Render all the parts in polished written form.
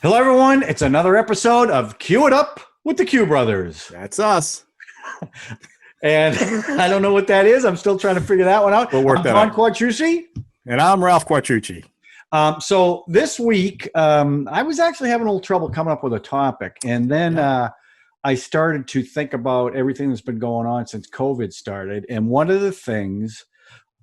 Hello, everyone. It's another episode of Cue It Up with the Q Brothers. That's us. And I don't know what that is. I'm still trying to figure that one out. We'll work I'm that John out. Quattrucci. And I'm Ralph Quattrucci. So this week, I was actually having a little trouble coming up with a topic. And then I started to think about everything that's been going on since COVID started. And one of the things,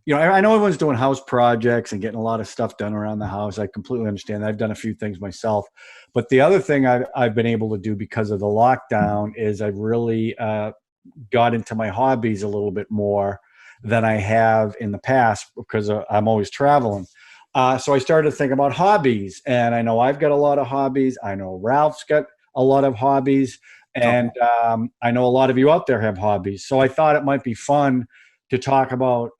I know everyone's doing house projects and getting a lot of stuff done around the house. I completely understand that. I've done a few things myself. But the other thing I've been able to do because of the lockdown is I've really got into my hobbies a little bit more than I have in the past because I'm always traveling. So I started to think about hobbies. And I know I've got a lot of hobbies. I know Ralph's got a lot of hobbies. And I know a lot of you out there have hobbies. So I thought it might be fun to talk about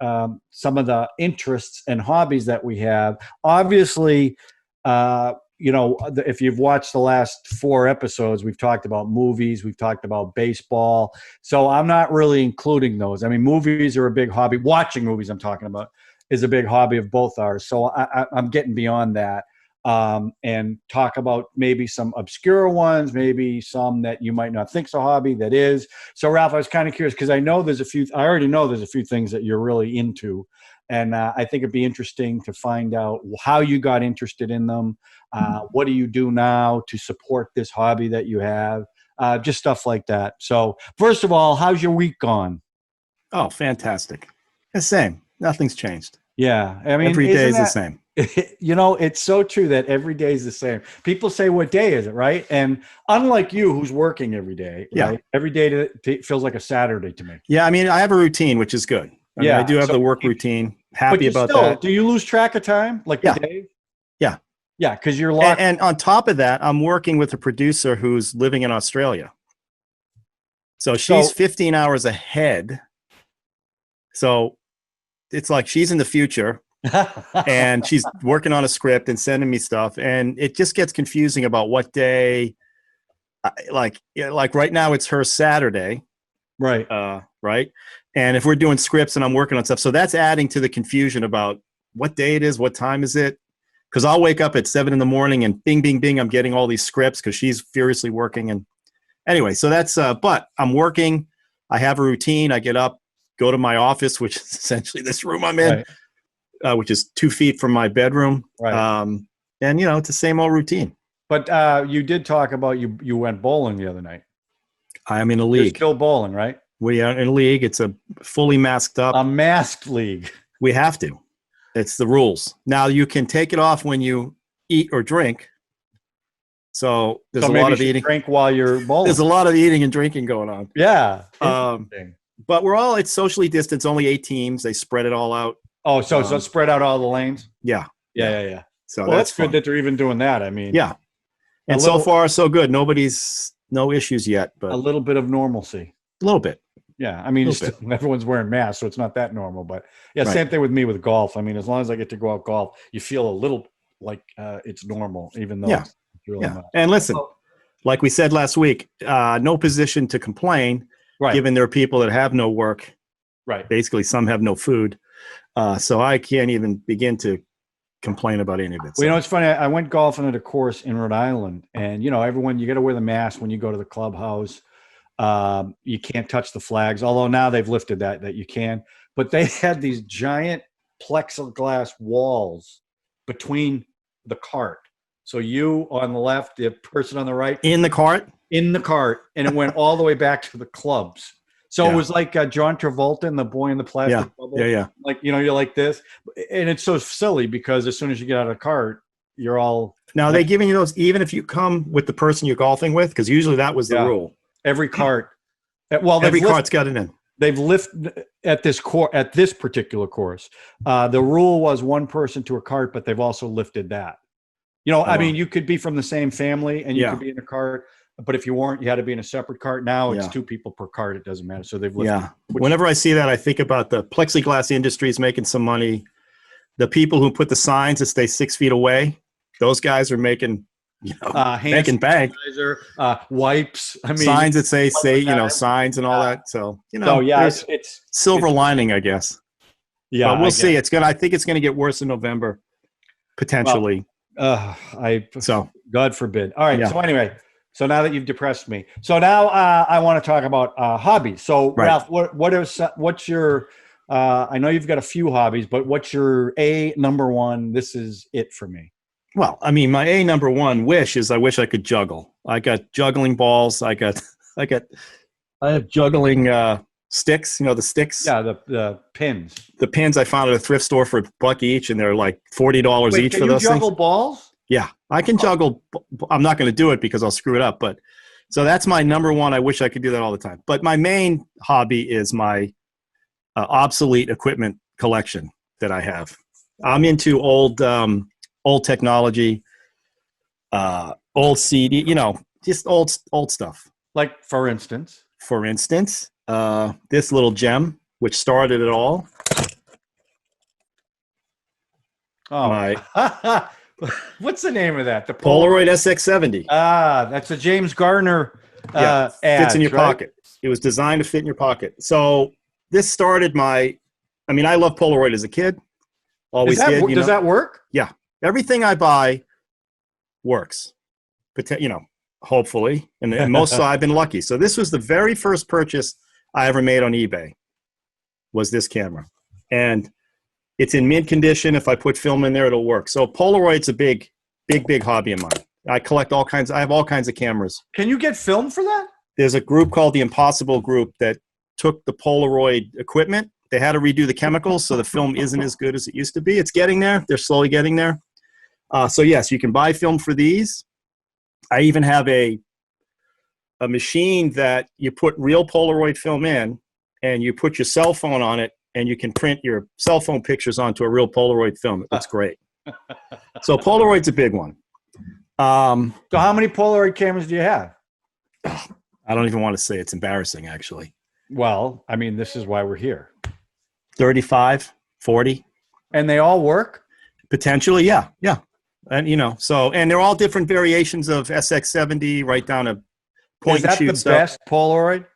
some of the interests and hobbies that we have. Obviously, if you've watched the last 4 episodes, we've talked about movies, we've talked about baseball. So I'm not really including those. I mean, movies are a big hobby. Watching movies, I'm talking about, is a big hobby of both ours. So I'm getting beyond that. And talk about maybe some obscure ones, maybe some that you might not think's a hobby that is. So Ralph, I was kind of curious because I already know there's a few things that you're really into. And I think it'd be interesting to find out how you got interested in them. What do you do now to support this hobby that you have? Just stuff like that. So first of all, how's your week gone? Oh, fantastic. The same. Nothing's changed. Yeah. I mean, every day is the same. It's so true that every day is the same. People say, what day is it, right? And unlike you, who's working every day, right? Every day feels like a Saturday to me. Yeah, I mean, I have a routine, which is good. I mean, I do have the work routine. Happy about that. Do you lose track of time? Like the day? Yeah. Yeah, because you're locked. And on top of that, I'm working with a producer who's living in Australia. So she's 15 hours ahead. So it's like she's in the future. And she's working on a script and sending me stuff, and it just gets confusing about what day. Like right now, it's her Saturday, right? Right. And if we're doing scripts and I'm working on stuff, so that's adding to the confusion about what day it is, what time is it? Because I'll wake up at 7 a.m. and bing, bing, bing, I'm getting all these scripts because she's furiously working. And anyway, so that's. But I'm working. I have a routine. I get up, go to my office, which is essentially this room I'm in. Right. Which is 2 feet from my bedroom. Right. And, it's the same old routine. But you did talk about you went bowling the other night. I am in a league. You're still bowling, right? We are in a league. It's a fully masked up. A masked league. We have to. It's the rules. Now, you can take it off when you eat or drink. So there's a lot of eating. Drink while you're bowling. There's a lot of eating and drinking going on. Yeah. But it's socially distanced, only 8 teams. They spread it all out. Oh, so spread out all the lanes? Yeah. So that's good that they're even doing that. I mean, yeah. And so far, so good. No issues yet, but a little bit of normalcy. A little bit. Yeah. I mean, everyone's wearing masks, so it's not that normal. But yeah, same thing with me with golf. I mean, as long as I get to go out golf, you feel a little like it's normal, even though it's really not. And listen, like we said last week, no position to complain, given there are people that have no work. Right. Basically, some have no food. So I can't even begin to complain about any of it. Well, it's funny. I went golfing at a course in Rhode Island, and you got to wear the mask when you go to the clubhouse. You can't touch the flags, although now they've lifted that you can. But they had these giant plexiglass walls between the cart. So you on the left, the person on the right. In the cart, and it went all the way back to the clubs. So it was like John Travolta and the boy in the plastic bubble. Yeah. Like, you're like this. And it's so silly because as soon as you get out of the cart, you're all... Now, are they giving you those even if you come with the person you're golfing with? Because usually that was the rule. Every cart. Well, every cart's got it in. They've lifted at this particular course. The rule was one person to a cart, but they've also lifted that. I mean, you could be from the same family and you could be in a cart. But if you weren't, you had to be in a separate cart. Now it's 2 people per cart. It doesn't matter. So they've lifted. Yeah. Whenever I see that, I think about the plexiglass industry is making some money. The people who put the signs that stay 6 feet away, those guys are making, making bank. Wipes. I mean, signs that say, signs and all that. So, it's silver lining, I guess. Yeah. But we'll see. I think it's going to get worse in November, potentially. Well, God forbid. All right. Yeah. So anyway, so now that you've depressed me, so now I want to talk about hobbies. So Right. Ralph, what's your? I know you've got a few hobbies, but what's your number one? This is it for me. Well, I mean, my number one wish is I wish I could juggle. I got juggling balls. I have juggling sticks. You know, the sticks. Yeah, the pins. The pins I found at a thrift store for $1 each, and they're like $40 each Can for you those juggle things. balls? Yeah, I can juggle. I'm not going to do it because I'll screw it up. But so that's my number one. I wish I could do that all the time. But my main hobby is my obsolete equipment collection that I have. I'm into old technology, old CD. You know, just old stuff. Like for instance. For instance, this little gem, which started it all. Oh, what's the name of that? The Polaroid SX70. That's a James Garner ad. Fits in your pocket. It was designed to fit in your pocket. So this started I love Polaroid as a kid. Always did. Does that work? Yeah. Everything I buy works. You know, hopefully. And most I've been lucky. So this was the very first purchase I ever made on eBay, was this camera. And it's in mint condition. If I put film in there, it'll work. So Polaroid's a big hobby of mine. I have all kinds of cameras. Can you get film for that? There's a group called the Impossible Group that took the Polaroid equipment. They had to redo the chemicals, so the film isn't as good as it used to be. It's getting there. They're slowly getting there. So yes, you can buy film for these. I even have a machine that you put real Polaroid film in, and you put your cell phone on it, and you can print your cell phone pictures onto a real Polaroid film. It looks great. So Polaroid's a big one. So how many Polaroid cameras do you have? I don't even want to say. It's embarrassing, actually. Well, I mean, this is why we're here. 35, 40. And they all work? Potentially, yeah. And, you know, and they're all different variations of SX70 right down to point and shoot. Is that the best Polaroid?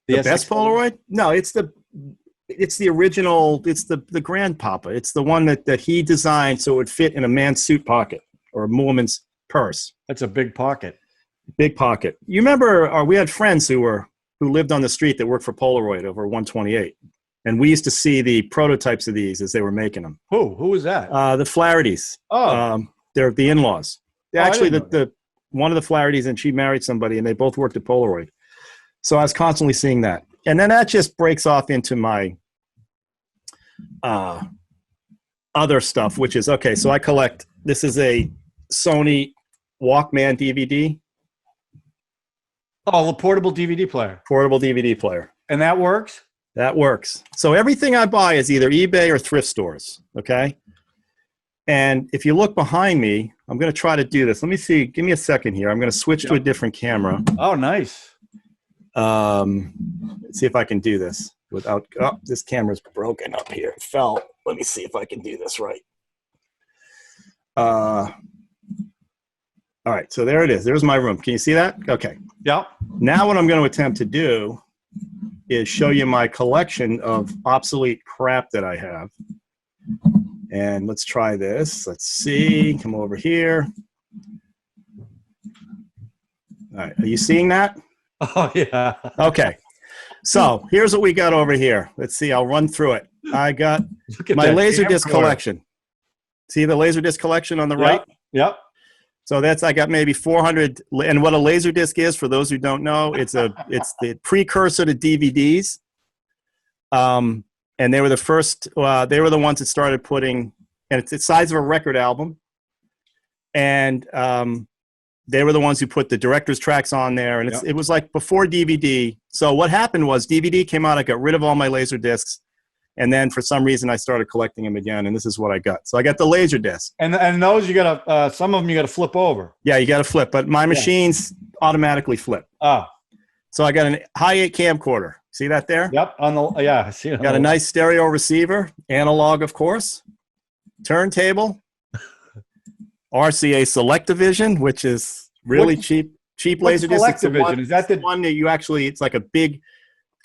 The best Polaroid? No, it's the original. It's the grandpapa. It's the one that he designed so it would fit in a man's suit pocket or a woman's purse. That's a big pocket. Big pocket. You remember? We had friends who lived on the street that worked for Polaroid over 128, and we used to see the prototypes of these as they were making them. Who was that? The Flahertys. Oh, they're the in-laws. I Actually, didn't know one of the Flahertys, and she married somebody, and they both worked at Polaroid. So I was constantly seeing that. And then that just breaks off into my other stuff, which is, okay, so I collect, this is a Sony Walkman DVD. Oh, a portable DVD player. Portable DVD player. And that works? That works. So everything I buy is either eBay or thrift stores, okay? And if you look behind me, I'm going to try to do this. Let me see. Give me a second here. I'm going to switch to a different camera. Oh, nice. Let's see if I can do this without, this camera's broken up here. It fell. Let me see if I can do this right. All right, so there it is. There's my room. Can you see that? Okay. Yep. Now what I'm going to attempt to do is show you my collection of obsolete crap that I have. And let's try this. Let's see. Come over here. All right. Are you seeing that? Oh, yeah. Okay. So here's what we got over here. Let's see. I'll run through it. I got my Laserdisc collection. See the Laserdisc collection on the right? Yep. So I got maybe 400. And what a Laserdisc is, for those who don't know, it's the precursor to DVDs. And they were the first. They were the ones that started putting, and it's the size of a record album. And they were the ones who put the director's tracks on there, and it was like before DVD. So what happened was DVD came out. I got rid of all my Laserdiscs, and then for some reason I started collecting them again, and this is what I got. So I got the Laserdisc. And those you got to some of them you got to flip over. Yeah, you got to flip, but my machines automatically flip. Oh. So I got a high 8 camcorder. See that there? Yep. I see it. Got a nice stereo receiver, analog, of course, turntable, RCA Selectavision, which is really cheap Laserdisc. Selectavision? Is that the one that you actually? It's like a big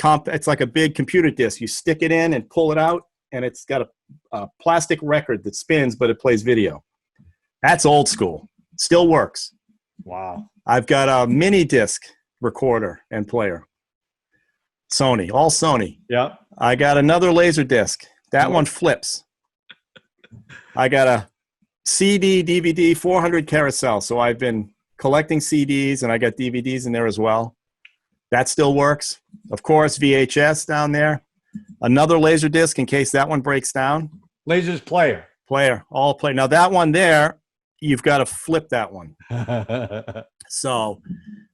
it's like a big computer disc. You stick it in and pull it out, and it's got a plastic record that spins, but it plays video. That's old school. Still works. Wow. I've got a mini disc recorder and player. Sony, all Sony. Yeah. I got another laser disc. That one flips. I got a CD, DVD, 400 carousel. So I've been collecting CDs, and I got DVDs in there as well. That still works. Of course, VHS down there. Another laser disc in case that one breaks down. Lasers player. Player, all play. Now that one there, you've got to flip that one. So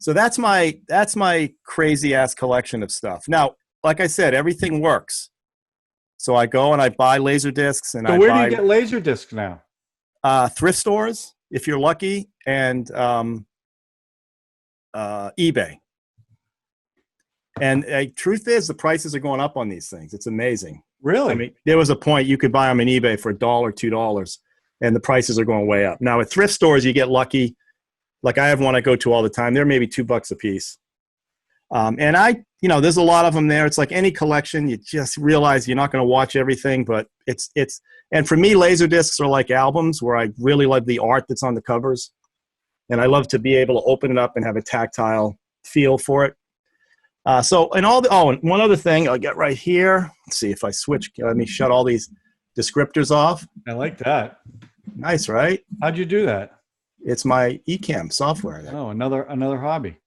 that's my crazy ass collection of stuff. Now, like I said, everything works. So I go and I buy laser discs, and So where do you get laser discs now? Thrift stores, if you're lucky, and eBay. And truth is, the prices are going up on these things. It's amazing. Really? I mean, there was a point you could buy them on eBay for $1, $2, and the prices are going way up. Now, at thrift stores, you get lucky. Like I have one I go to all the time. They're maybe $2 a piece. And there's a lot of them there. It's like any collection. You just realize you're not going to watch everything, but and for me, laser discs are like albums where I really love the art that's on the covers. And I love to be able to open it up and have a tactile feel for it. And one other thing I'll get right here. Let's see if I switch. Let me shut all these descriptors off. I like that. Nice, right? How'd you do that? It's my Ecamm software. Oh, another hobby.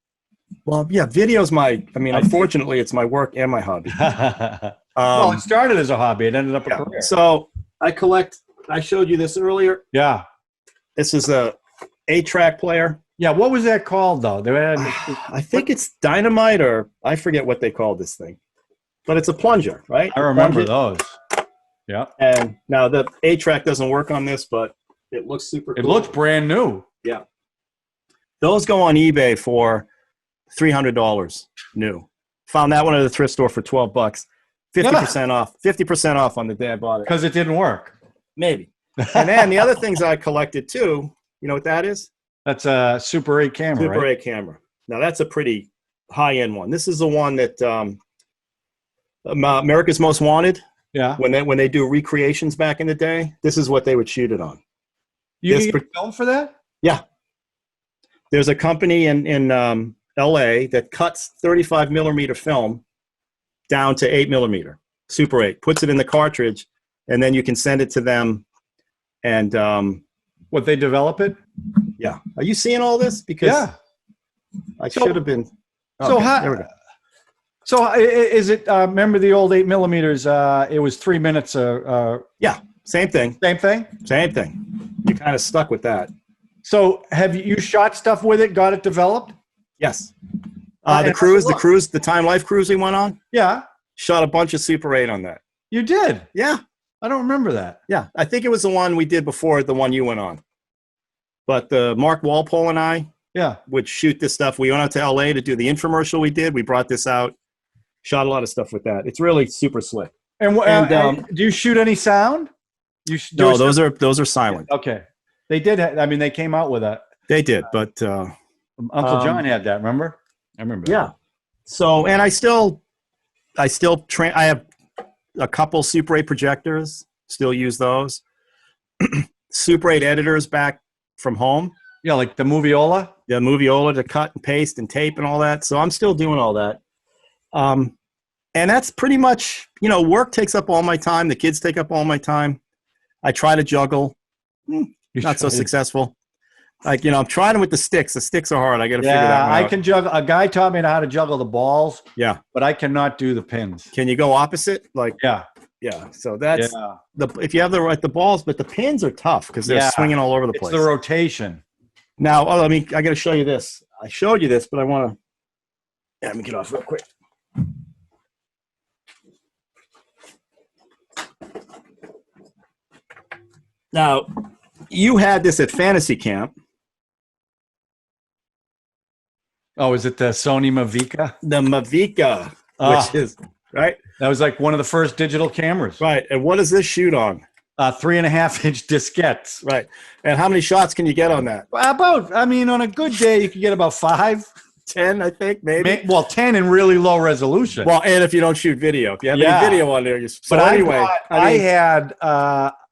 Well, yeah, video's unfortunately, it's my work and my hobby. Well, it started as a hobby. It ended up a career. So I showed you this earlier. Yeah. This is a 8-track player. Yeah, what was that called, though? I think it's Dynamite, or I forget what they called this thing. But it's a plunger, right? I remember those. Yeah. And now the 8-track doesn't work on this, but it looks super cool. It looks brand new. Yeah. Those go on eBay for $300 new. Found that one at the thrift store for $12. 50% off. 50% off on the day I bought it. Because it didn't work. Maybe. And then the other things I collected too, you know what that is? That's a Super 8 camera, Super right? 8 camera. Now that's a pretty high-end one. This is the one that America's Most Wanted. Yeah. When they do recreations back in the day, this is what they would shoot it on. You get film for that? Yeah. There's a company in LA that cuts 35 millimeter film down to 8 millimeter, Super 8, puts it in the cartridge, and then you can send it to them. And what, they develop it? Yeah. Are you seeing all this? Because I should have been. Okay, there we go. So is it? Remember the old 8 millimeters? It was 3 minutes. Yeah. Same thing. Same thing. Same thing. You kind of stuck with that. So have you shot stuff with it? Got it developed? Yes. The Time Life cruise we went on. Yeah. Shot a bunch of Super 8 on that. You did? Yeah. I don't remember that. Yeah. I think it was the one we did before the one you went on. But Mark Walpole and I would shoot this stuff. We went out to LA to do the infomercial we did. We brought this out. Shot a lot of stuff with that. It's really super slick. And do you shoot any sound? No, those are silent. Okay. They did. They came out with that. They did, but Uncle John had that. Remember? I remember. Yeah. So, and I still train. I have a couple Super 8 projectors. Still use those. Super 8 editors back from home. Yeah, like the Moviola. Yeah, Moviola to cut and paste and tape and all that. So I'm still doing all that. And that's pretty much, work takes up all my time. The kids take up all my time. I try to juggle. Not so successful. Like, I'm trying with the sticks. The sticks are hard. I got to figure that one out. I can juggle. A guy taught me how to juggle the balls. Yeah. But I cannot do the pins. Can you go opposite? Like, yeah. Yeah. So that's if you have the balls, but the pins are tough because they're swinging all over the place. It's the rotation. Now, I got to show you this. I showed you this, but I want to, let me get off real quick. Now, you had this at Fantasy Camp. Oh, is it the Sony Mavica? The Mavica, which is, right? That was like one of the first digital cameras. Right. And what does this shoot on? 3.5-inch diskettes. Right. And how many shots can you get on that? About, on a good day, you could get about 5. 10, I think, maybe. Well, 10 in really low resolution. Well, and if you don't shoot video. If you have any video on there. I had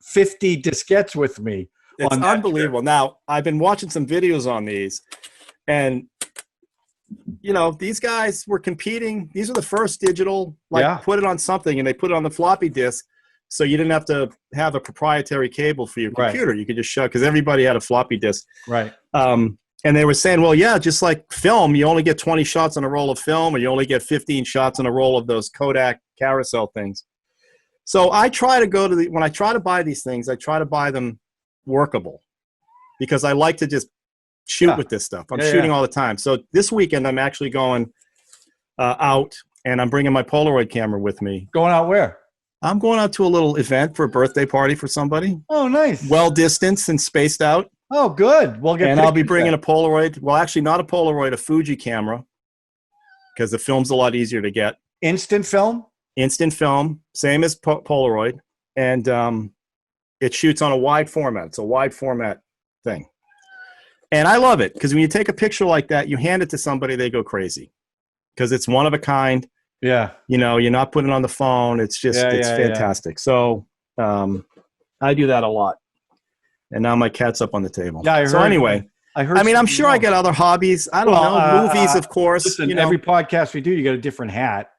50 diskettes with me It's on that unbelievable. Now, I've been watching some videos on these, and you know, these guys were competing. These are the first digital, like put it on something, and they put it on the floppy disk, so you didn't have to have a proprietary cable for your computer. You could just shut, because everybody had a floppy disk. Right. And they were saying, well, yeah, just like film, you only get 20 shots on a roll of film, or you only get 15 shots on a roll of those Kodak carousel things. So I try to go to when I try to buy these things, I try to buy them workable, because I like to just shoot with this stuff. I'm shooting all the time. So this weekend, I'm actually going out, and I'm bringing my Polaroid camera with me. Going out where? I'm going out to a little event for a birthday party for somebody. Oh, nice. Well distanced and spaced out. Oh, good. We'll get. And I'll be bringing a Polaroid. Well, actually, not a Polaroid, a Fuji camera, because the film's a lot easier to get. Instant film. Instant film, same as Polaroid, and it shoots on a wide format. It's a wide format thing, and I love it, because when you take a picture like that, you hand it to somebody, they go crazy, because it's one of a kind. Yeah. You know, you're not putting it on the phone. It's just it's fantastic. So I do that a lot. And now my cat's up on the table. Yeah, I heard. So anyway, I mean, I'm sure I get other hobbies. I don't know. Movies, of course. Listen, you know. Every podcast we do, you get a different hat.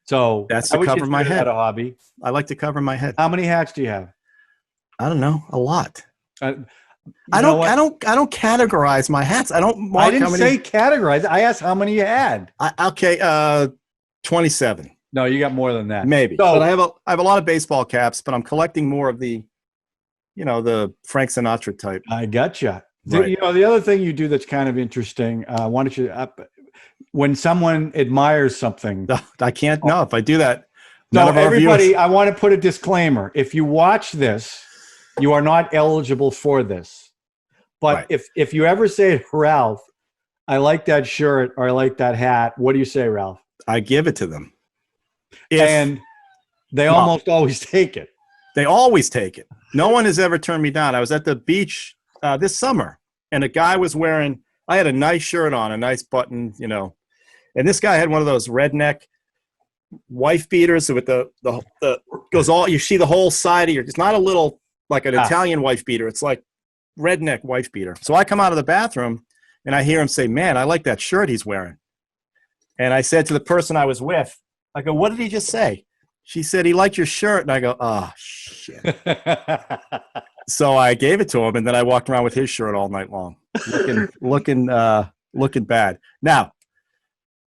So that's to cover my head. A hobby. I like to cover my head. How many hats do you have? I don't know. A lot. I don't categorize my hats. I don't. I didn't say categorize. I asked how many you had. 27. No, you got more than that. Maybe. So, but I have a lot of baseball caps, but I'm collecting more of the, you know, the Frank Sinatra type. I gotcha. Right. You know, the other thing you do that's kind of interesting. Why don't you? When someone admires something, I can't. No, if I do that, no. Everybody, I want to put a disclaimer. If you watch this, you are not eligible for this. But if you ever say, Ralph, I like that shirt or I like that hat, what do you say, Ralph? I give it to them. And they almost always take it. They always take it. No one has ever turned me down. I was at the beach this summer, and a guy was wearing, I had a nice shirt on, a nice button, you know, and this guy had one of those redneck wife beaters with the goes all, you see the whole side of your, it's not a little, like an Italian wife beater. It's like redneck wife beater. So I come out of the bathroom, and I hear him say, man, I like that shirt he's wearing. And I said to the person I was with, I go, what did he just say? She said, he liked your shirt. And I go, oh, shit. So I gave it to him, and then I walked around with his shirt all night long, looking bad. Now,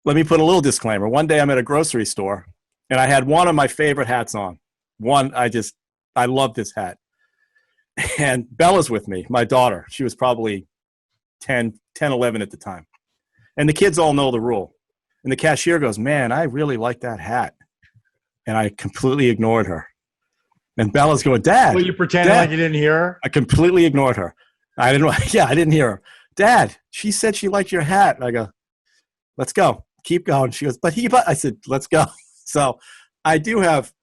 let me put a little disclaimer. One day I'm at a grocery store, and I had one of my favorite hats on. I love this hat. And Bella's with me, my daughter. She was probably 10, 11 at the time. And the kids all know the rule. And the cashier goes, man, I really like that hat. And I completely ignored her. And Bella's going, Dad. Well, you pretended like you didn't hear her? I completely ignored her. I didn't hear her. Dad, she said she liked your hat. And I go, let's go. Keep going. She goes, but I said, let's go. So I do have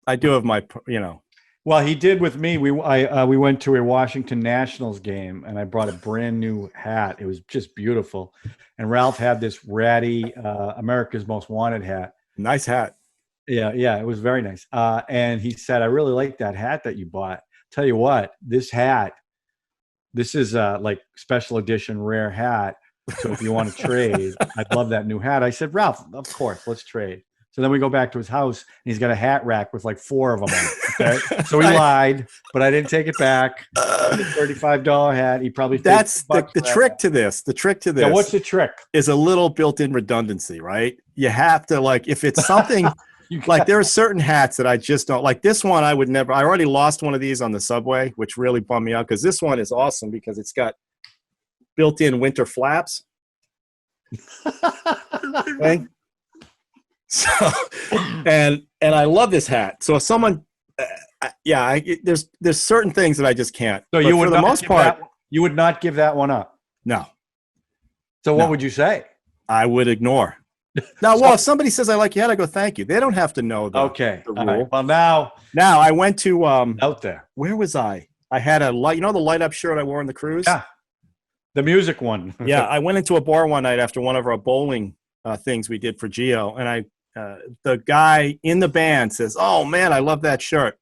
my, you know. Well, he did with me. We went to a Washington Nationals game, and I brought a brand new hat. It was just beautiful. And Ralph had this ratty America's Most Wanted hat. Nice hat. Yeah, it was very nice. And he said, I really like that hat that you bought. Tell you what, this is like special edition rare hat. So if you want to trade, I'd love that new hat. I said, Ralph, of course, let's trade. So then we go back to his house, and he's got a hat rack with like 4 of them on it. Okay? So he lied, but I didn't take it back. $35 hat. He probably that's the trick to this. The trick to this. Yeah, what's the trick? Is a little built-in redundancy, right? You have to, like, if it's something like, there are certain hats that I just don't like. This one I would never. I already lost one of these on the subway, which really bummed me out, because this one is awesome because it's got built-in winter flaps. Okay? So, and I love this hat. So if someone, there's certain things that I just can't. So you would, for the most part, you would not give that one up. No. So what would you say? I would ignore. Now, well, if somebody says I like your hat, I go thank you. They don't have to know the rule. Right. Well, now I went to out there. Where was I? I had a light. You know the light up shirt I wore on the cruise. Yeah. The music one. Yeah, I went into a bar one night after one of our bowling things we did for Geo, and the guy in the band says, "Oh man, I love that shirt."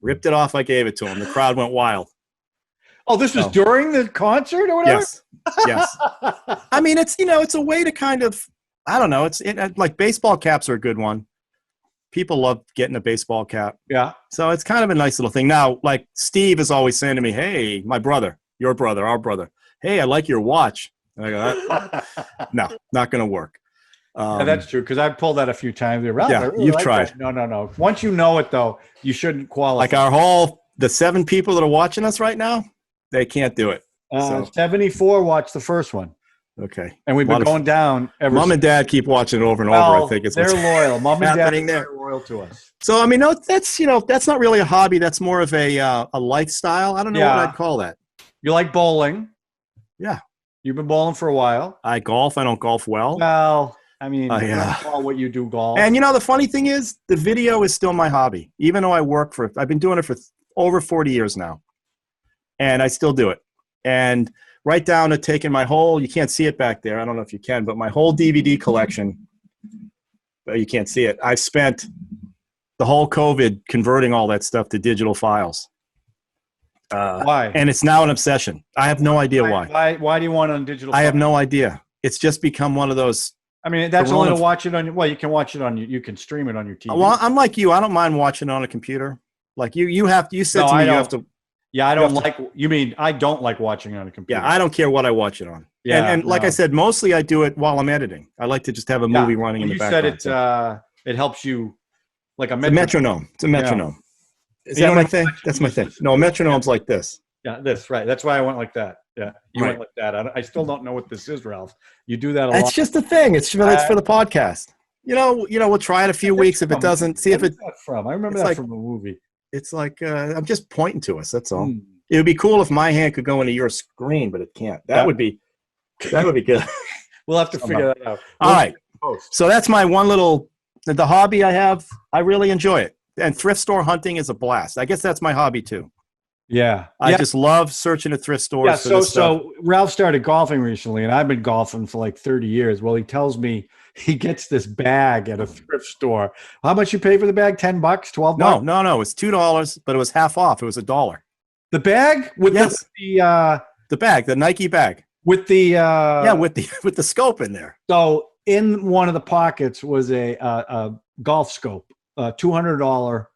Ripped it off. I gave it to him. The crowd went wild. Oh, this was during the concert or whatever? Yes. Yes. I mean, it's, it's a way to kind of, I don't know. Like baseball caps are a good one. People love getting a baseball cap. Yeah. So it's kind of a nice little thing. Now, like Steve is always saying to me, hey, my brother, your brother, our brother, hey, I like your watch. And I go, no, not going to work. Yeah, that's true, because I've pulled that a few times. Yeah, you've tried. That. No. Once you know it, though, you shouldn't qualify. Like the 7 people that are watching us right now, they can't do it. 74 watched the first one. Okay. And we've been going down ever Mom since. and Dad keep watching it over and over. I think it's they're loyal. Mom and Dad are loyal to us. So I mean, no, that's that's not really a hobby. That's more of a lifestyle. I don't know what I'd call that. You like bowling? Yeah. You've been bowling for a while. I golf. I don't golf well. Well, I mean, yeah. call what you do golf. And the funny thing is, the video is still my hobby, even though I've been doing it for over 40 years now, and I still do it. And right down to taking my whole, you can't see it back there. I don't know if you can, but my whole DVD collection, but you can't see it. I've spent the whole COVID converting all that stuff to digital files. Why? And it's now an obsession. I have no idea why. Why do you want it on digital? I have no idea. It's just become one of those. I mean, that's only to watch it on. Well, you can watch it on. You can stream it on your TV. Well, I'm like you. I don't mind watching it on a computer. Like you have. You said to me you have to. Yeah, I don't like. You mean I don't like watching it on a computer? Yeah, I don't care what I watch it on. Yeah, and like I said, mostly I do it while I'm editing. I like to just have a movie running in the background. You said it helps you, like a metronome. It's a metronome. Yeah. Is that my thing? That's my thing. No, a metronome's like this. Yeah, this right. That's why I went like that. Yeah, you went like that. I still don't know what this is, Ralph. You do that a lot. It's just a thing. It's for the podcast. We'll try it a few weeks. If it doesn't, see if it. From I remember that from a movie. It's like I'm just pointing to us. That's all. It would be cool if my hand could go into your screen, but it can't. That would be good. We'll have to figure that out. All right. So that's my one little the hobby I have. I really enjoy it, and thrift store hunting is a blast. I guess that's my hobby too. Yeah, I just love searching at thrift stores. Yeah, so Ralph started golfing recently, and I've been golfing for like 30 years. Well, he tells me he gets this bag at a thrift store. How much you pay for the bag? $10, $12? No. It's $2, but it was half off. It was $1. The bag with the bag, the Nike bag with the with the scope in there. So in one of the pockets was a golf scope, $200.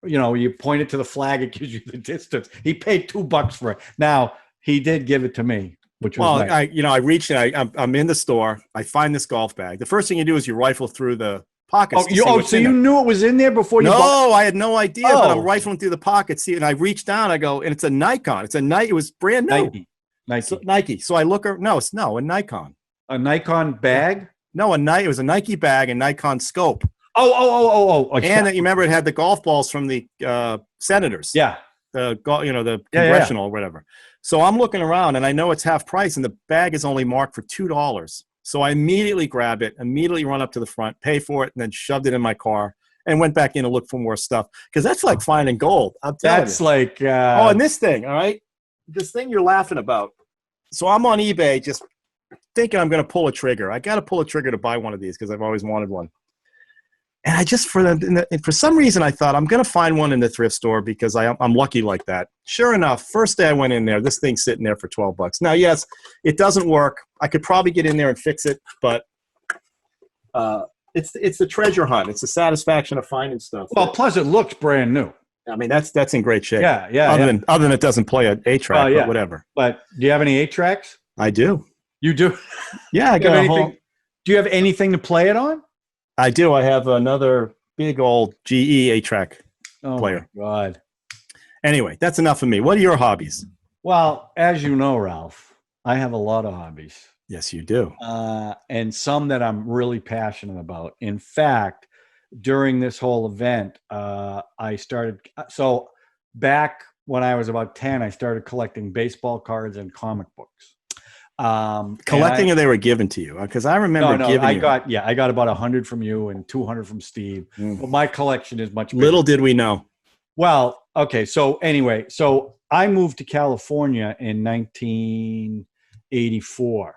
You point it to the flag, it gives you the distance. He paid $2 for it. Now he did give it to me, which was nice. I reached in. I'm in the store. I find this golf bag. The first thing you do is you rifle through the pockets. So you knew it was in there before you? No, I had no idea. But I'm rifling through the pockets. And I reach down. I go, and it's a Nikon. It was brand new. Nike. So I look. A Nikon. A Nikon bag? No, it was a Nike bag and Nikon scope. Oh. And you remember it had the golf balls from the senators. Yeah. The congressional or whatever. So I'm looking around and I know it's half price and the bag is only marked for $2. So I immediately grab it, immediately run up to the front, pay for it, and then shoved it in my car and went back in to look for more stuff. Because that's like finding gold. I'm telling you. That's like... and this thing, all right? This thing you're laughing about. So I'm on eBay just thinking I'm going to pull a trigger. I got to pull a trigger to buy one of these because I've always wanted one. And I just, for some reason, I thought I'm going to find one in the thrift store because I'm lucky like that. Sure enough, first day I went in there, this thing's sitting there for $12. Now, yes, it doesn't work. I could probably get in there and fix it, but it's the treasure hunt. It's the satisfaction of finding stuff. Well, plus it looks brand new. I mean, that's in great shape. Yeah. Other than it doesn't play an 8-track, but whatever. But do you have any 8-tracks? I do. You do? Yeah, I got a whole. Do you have anything to play it on? I do. I have another big old GE 8-track player. Oh, my God. Anyway, that's enough of me. What are your hobbies? Well, as you know, Ralph, I have a lot of hobbies. Yes, you do. And some that I'm really passionate about. In fact, during this whole event, I started. So back when I was about 10, I started collecting baseball cards and comic books. Collecting, or they were given to you? Because I remember giving you. I got about 100 from you and 200 from Steve. But my collection is much bigger. Little did we know. Well, okay. So anyway, I moved to California in 1984,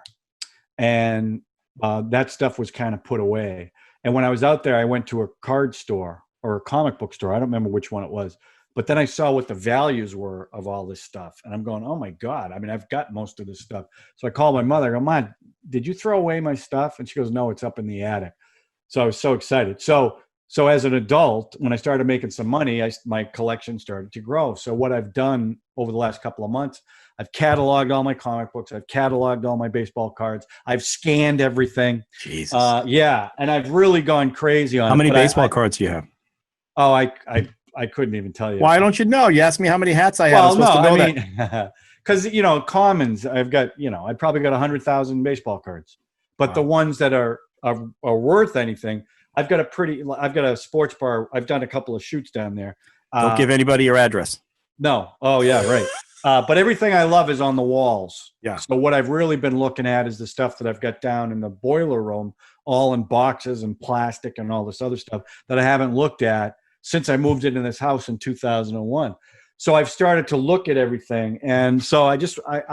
and that stuff was kind of put away. And when I was out there, I went to a card store or a comic book store. I don't remember which one it was. But then I saw what the values were of all this stuff. And I'm going, oh my God. I mean, I've got most of this stuff. So I called my mother. I go, Mom, did you throw away my stuff? And she goes, no, it's up in the attic. So I was so excited. So as an adult, when I started making some money, my collection started to grow. So what I've done over the last couple of months, I've cataloged all my comic books. I've cataloged all my baseball cards. I've scanned everything. Jesus. Yeah. And I've really gone crazy on it. How many baseball cards do you have? Oh, I couldn't even tell you. Why don't you know? You asked me how many hats I have. I'm supposed to know that. Because, commons, I've got, I probably got 100,000 baseball cards. But the ones that are worth anything, I've got a sports bar. I've done a couple of shoots down there. Don't give anybody your address. No. Oh, yeah, right. But everything I love is on the walls. Yeah. So what I've really been looking at is the stuff that I've got down in the boiler room, all in boxes and plastic and all this other stuff that I haven't looked at since I moved into this house in 2001. So I've started to look at everything. And so I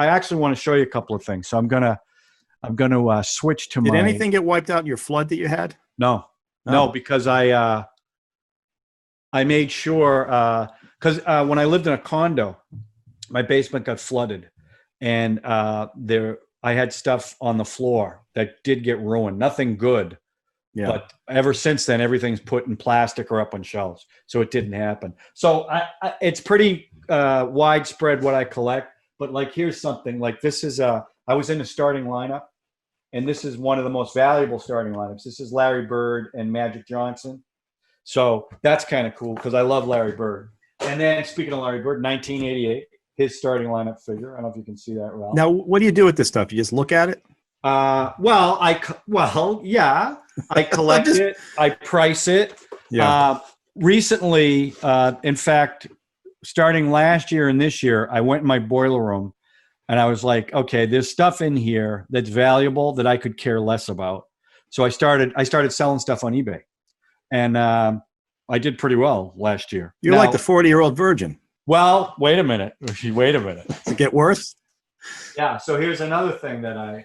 actually want to show you a couple of things. So I'm going to switch to Did anything get wiped out in your flood that you had? No, because I made sure, because when I lived in a condo, my basement got flooded, and I had stuff on the floor that did get ruined. Nothing good, but ever since then, everything's put in plastic or up on shelves, so it didn't happen. So it's pretty widespread what I collect. But like, here's something like this is I was in the starting lineup. And this is one of the most valuable starting lineups. This is Larry Bird and Magic Johnson. So that's kind of cool because I love Larry Bird. And then speaking of Larry Bird, 1988, his starting lineup figure. I don't know if you can see that, Ralph. Now, what do you do with this stuff? You just look at it? Yeah. I collect it. I price it. Yeah. Recently, in fact, starting last year and this year, I went in my boiler room. And I was like, okay, there's stuff in here that's valuable that I could care less about. So I started selling stuff on eBay, and I did pretty well last year. You're like the 40-year-old virgin. Well, wait a minute. Wait a minute. Does it get worse? Yeah. So here's another thing that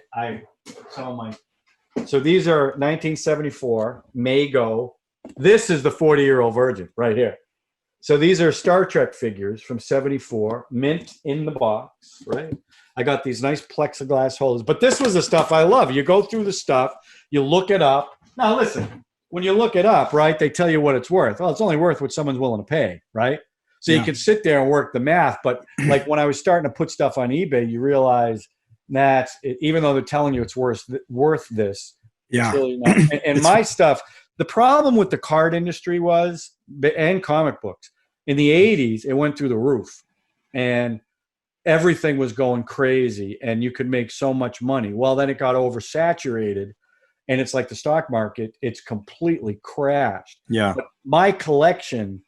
so these are 1974 Mago. This is the 40-year-old virgin right here. So these are Star Trek figures from 74, mint in the box, right? I got these nice plexiglass holders. But this was the stuff I love. You go through the stuff, you look it up. Now, listen, when you look it up, right, they tell you what it's worth. Well, it's only worth what someone's willing to pay, right? So you can sit there and work the math. But like when I was starting to put stuff on eBay, you realize that even though they're telling you it's worth this, it's really not. And my stuff, the problem with the card industry and comic books, in the 80s, it went through the roof. And everything was going crazy and you could make so much money. Well, then it got oversaturated, and it's like the stock market, it's completely crashed. Yeah. But my collection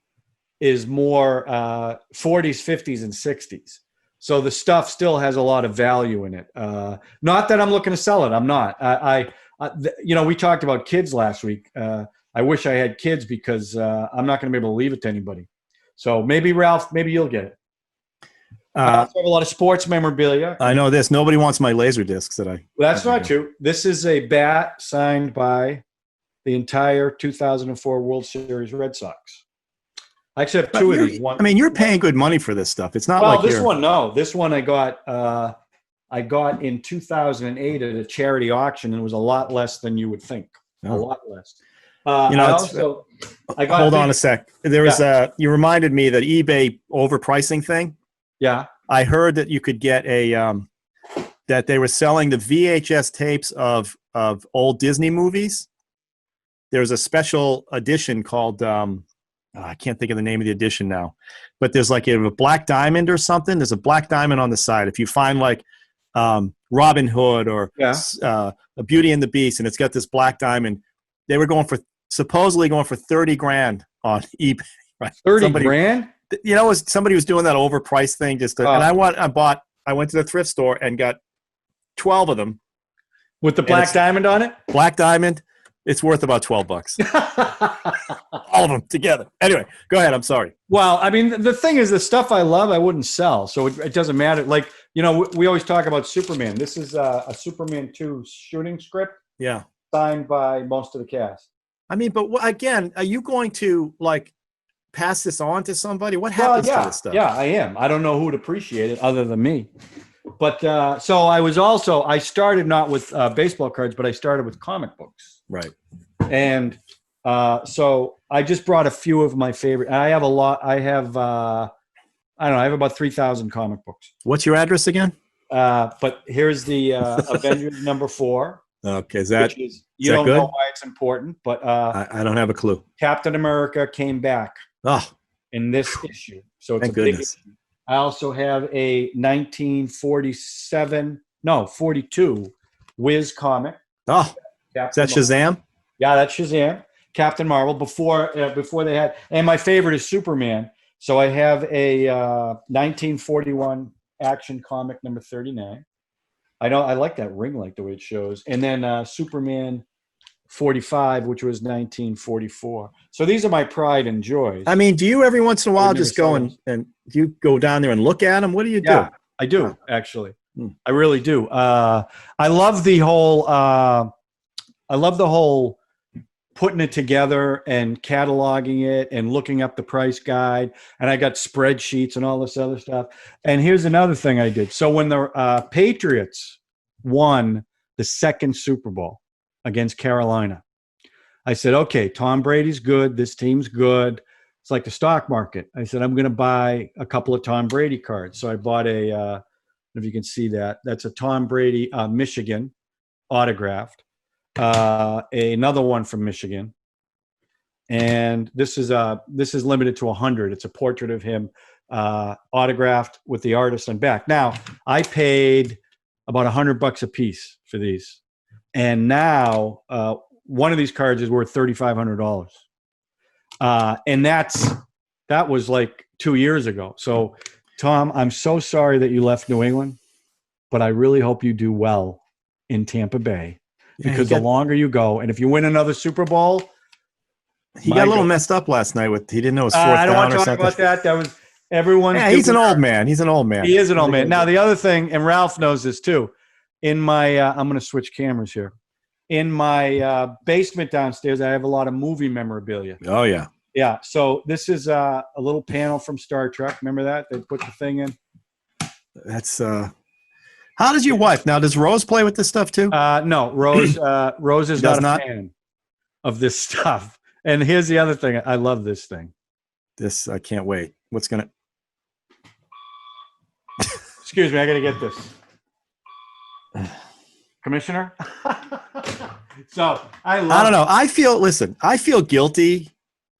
is more 40s, 50s, and 60s. So the stuff still has a lot of value in it. Not that I'm looking to sell it. I'm not. We talked about kids last week. I wish I had kids because I'm not going to be able to leave it to anybody. So maybe, Ralph, maybe you'll get it. I also have a lot of sports memorabilia. I know this. Nobody wants my laser discs that I. Well, that's not true. This is a bat signed by the entire 2004 World Series Red Sox. I actually have two of these. I mean, you're paying good money for this stuff. It's not like this one. No, this one I got in 2008 at a charity auction, and it was a lot less than you would think. A lot less. Hold on a sec. There was you reminded me that eBay overpricing thing. Yeah. I heard that you could get that they were selling the VHS tapes of old Disney movies. There's a special edition called, I can't think of the name of the edition now, but there's like a black diamond or something. There's a black diamond on the side. If you find like Robin Hood or a Beauty and the Beast, and it's got this black diamond, they were supposedly going for $30,000 on eBay. Right? 30 grand? Somebody was doing that overpriced thing. And I went to the thrift store and got 12 of them with the black diamond on it. Black diamond. It's worth about $12. All of them together. Anyway, go ahead. I'm sorry. Well, I mean, the thing is, the stuff I love, I wouldn't sell. So it doesn't matter. Like, we always talk about Superman. This is a Superman 2 shooting script. Yeah. Signed by most of the cast. I mean, but again, are you going to like pass this on to somebody? What Well, happens to yeah, this stuff? yeah, I am. I don't know who'd appreciate it other than me. But so I started not with baseball cards, but I started with comic books. Right. And so I just brought a few of my favorite. I have a lot. I have, I don't know, I have about 3,000 comic books. What's your address again? But here's the Avengers #4. Okay, is that Which is, is you that don't good? know why it's important, but I don't have a clue. Captain America came back Oh, in this issue. So it's thank a big goodness. issue. I also have a 1942 Whiz comic. Oh, is Captain that Shazam? Yeah, that's Shazam. Captain Marvel before they had, and my favorite is Superman. So I have a 1941 Action comic #39. I like that ring light the way it shows, and then Superman 45, which was 1944. So these are my pride and joys. I mean, do you every once in a I while would just never go sell and do you go down there and look at them? What do you do? Yeah, I do actually. Hmm. I really do. I love the whole. I love the whole putting it together and cataloging it and looking up the price guide. And I got spreadsheets and all this other stuff. And here's another thing I did. So when the Patriots won the second Super Bowl against Carolina, I said, okay, Tom Brady's good. This team's good. It's like the stock market. I said, I'm going to buy a couple of Tom Brady cards. So I bought if you can see that, that's a Tom Brady Michigan autographed. Another one from Michigan, and this is limited to 100. It's a portrait of him, autographed with the artist on back. Now I paid about $100 a piece for these, and now one of these cards is worth $3,500, and that was like 2 years ago. So Tom, I'm so sorry that you left New England, but I really hope you do well in Tampa Bay. Because the longer you go, and if you win another Super Bowl, he got a little messed up last night with he didn't know his fourth I don't down want to or talk something. about that. That was everyone's. Yeah, he's an old man. He's an old man. He is an old man. Now the other thing, and Ralph knows this too. In my, I'm going to switch cameras here. In my basement downstairs, I have a lot of movie memorabilia. Oh yeah, yeah. So this is a little panel from Star Trek. Remember that they put the thing in. That's How does your wife now? Does Rose play with this stuff too? No, Rose. Rose is not a fan of this stuff. And here's the other thing. I love this thing. This I can't wait. What's gonna? Excuse me. I got to get this. Commissioner. So I don't know. I feel guilty,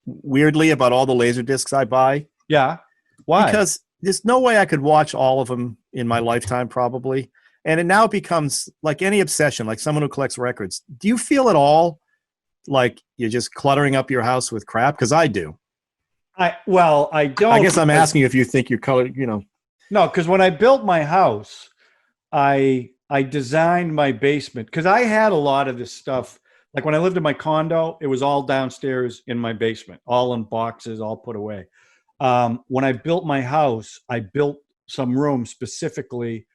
weirdly, about all the laser discs I buy. Yeah. Why? Because there's no way I could watch all of them in my lifetime, probably. And it now becomes like any obsession, like someone who collects records. Do you feel at all like you're just cluttering up your house with crap? Because I do. I don't. I guess I'm asking you if you think you're colored, No, because when I built my house, I designed my basement because I had a lot of this stuff. Like when I lived in my condo, it was all downstairs in my basement, all in boxes, all put away. When I built my house, I built some rooms specifically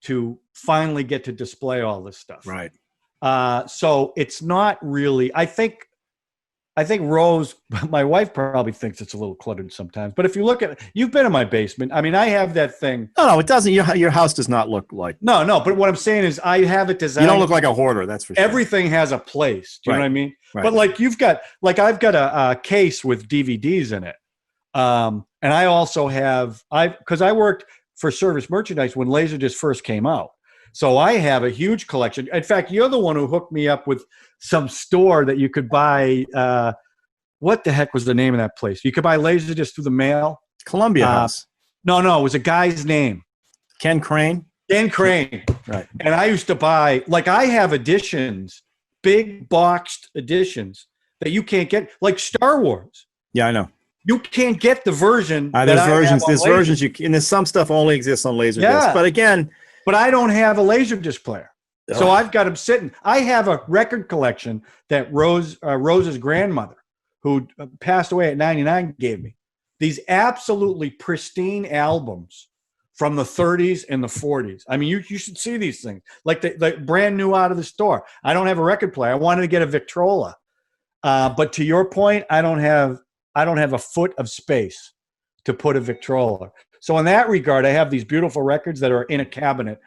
to finally get to display all this stuff. Right. So it's not really, I think Rose, my wife, probably thinks it's a little cluttered sometimes. But if you look at, you've been in my basement. I mean, I have that thing. No, it doesn't. Your house does not look like. No. But what I'm saying is, I have it designed. You don't look like a hoarder. That's for sure. Everything has a place. Do you know what I mean? Right. But like I've got a case with DVDs in it. And I also have, because I worked for Service Merchandise when Laserdisc first came out. So I have a huge collection. In fact, you're the one who hooked me up with some store that you could buy. What the heck was the name of that place? You could buy Laserdisc through the mail. Columbia House. No, it was a guy's name. Ken Crane. Ken Crane. Right. And I used to buy, like I have editions, big boxed editions that you can't get, like Star Wars. Yeah, I know. You can't get the version. There's versions. There's versions and there's some stuff only exists on Laserdisc. Yeah. But again, I don't have a Laserdisc player, so I've got them sitting. I have a record collection that Rose's grandmother, who passed away at 99, gave me. These absolutely pristine albums from the 30s and the 40s. I mean, you should see these things, like the brand new out of the store. I don't have a record player. I wanted to get a Victrola, but to your point, I don't have I don't have a foot of space to put a Victrola. So in that regard, I have these beautiful records that are in a cabinet.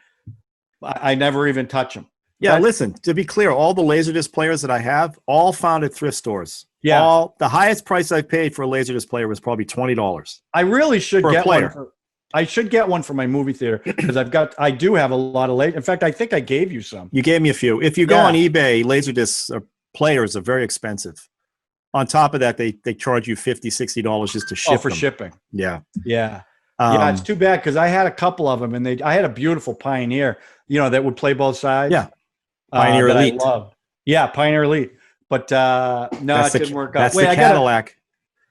I never even touch them. Yeah, listen, to be clear, all the Laserdisc players that I have, all found at thrift stores. Yeah. The highest price I paid for a Laserdisc player was probably $20. I really should get player. one. I should get one for my movie theater because I do have a lot of laser. In fact, I think I gave you some. You gave me a few. If you go on eBay, Laserdisc players are very expensive. On top of that, they charge you $50, $60 just to ship for them. shipping. Yeah. Yeah. Yeah, it's too bad because I had a couple of them, and I had a beautiful Pioneer, that would play both sides. Yeah. Pioneer Elite. I loved. Yeah, Pioneer Elite. But no, it didn't work out. That's the Cadillac.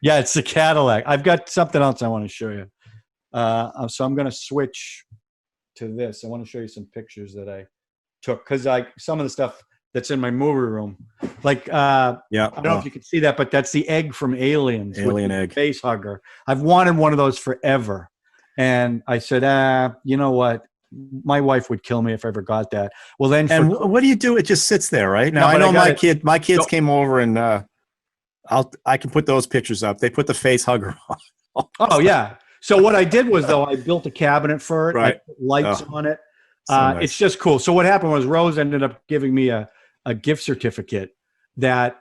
Yeah, it's the Cadillac. I've got something else I want to show you. So I'm going to switch to this. I want to show you some pictures that I took because some of the stuff that's in my movie room, like I don't know if you can see that, but that's the egg from Aliens. Alien egg. Face hugger. I've wanted one of those forever, and I said, you know what? My wife would kill me if I ever got that. Well, then, what do you do? It just sits there, right? Now No, I know my kids No. came over and I can put those pictures up. They put the face hugger on. Oh yeah. So what I did was though I built a cabinet for it. Right. I put lights on it. So nice. It's just cool. So what happened was Rose ended up giving me a gift certificate that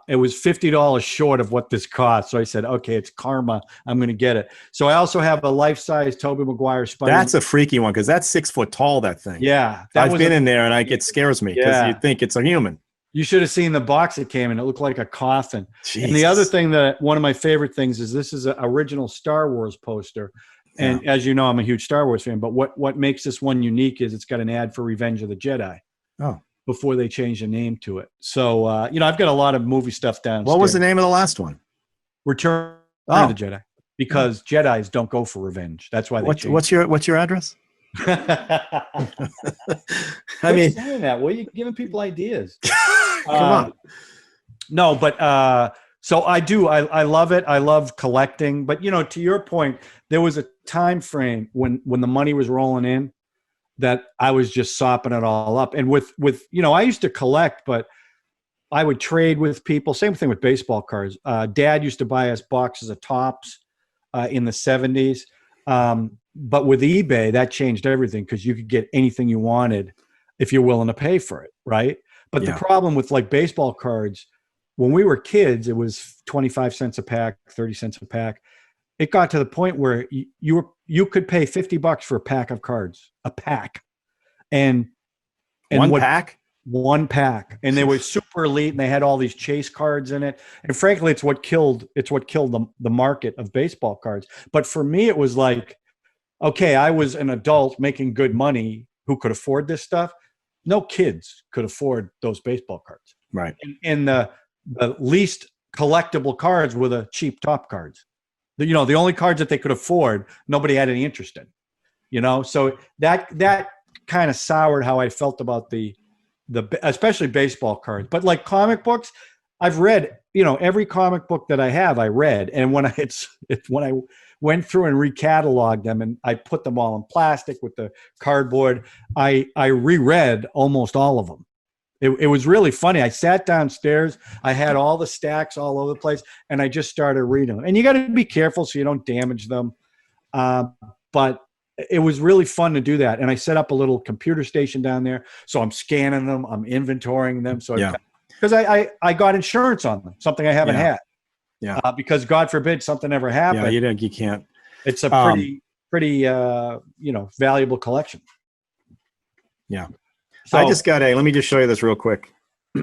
it was $50 short of what this cost. So I said, okay, it's karma. I'm going to get it. So I also have a life-size Tobey Maguire Spider-Man. That's a freaky one because that's 6 foot tall, that thing. Yeah. I've been in there and it scares me because you think it's a human. You should have seen the box it came in. It looked like a coffin. Jesus. And the other thing one of my favorite things is this is an original Star Wars poster. And as you know, I'm a huge Star Wars fan, but what makes this one unique is it's got an ad for Revenge of the Jedi. Oh. Before they changed the name to it. So, I've got a lot of movie stuff downstairs. What was the name of the last one? Return of the Jedi. Because Jedis don't go for revenge. That's why they changed. What's your address? I mean, saying that. What are you giving people ideas? Come on. No, but so I do. I love it. I love collecting. But to your point, there was a time frame when the money was rolling in that I was just sopping it all up. And with I used to collect, but I would trade with people. Same thing with baseball cards. Dad used to buy us boxes of Topps in the 70s. But with eBay, that changed everything because you could get anything you wanted if you're willing to pay for it, right? But the problem with like baseball cards, when we were kids, it was 25 cents a pack, 30 cents a pack. It got to the point where you could pay $50 for a pack of cards, a pack, and one pack, and they were super elite, and they had all these chase cards in it. And frankly, it's what killed the market of baseball cards. But for me, it was like, okay, I was an adult making good money who could afford this stuff. No kids could afford those baseball cards, right? And the least collectible cards were the cheap top cards. The only cards that they could afford, nobody had any interest in. So that kind of soured how I felt about the especially baseball cards. But like comic books, I've read, every comic book that I have, I read. And when I went through and recataloged them and I put them all in plastic with the cardboard, I reread almost all of them. It was really funny. I sat downstairs. I had all the stacks all over the place, and I just started reading them. And you got to be careful so you don't damage them. But it was really fun to do that. And I set up a little computer station down there. So I'm scanning them. I'm inventorying them. So because I got insurance on them, something I haven't had. Yeah. Because God forbid something ever happened. Yeah, you can't. It's a pretty valuable collection. Yeah. So I just let me just show you this real quick,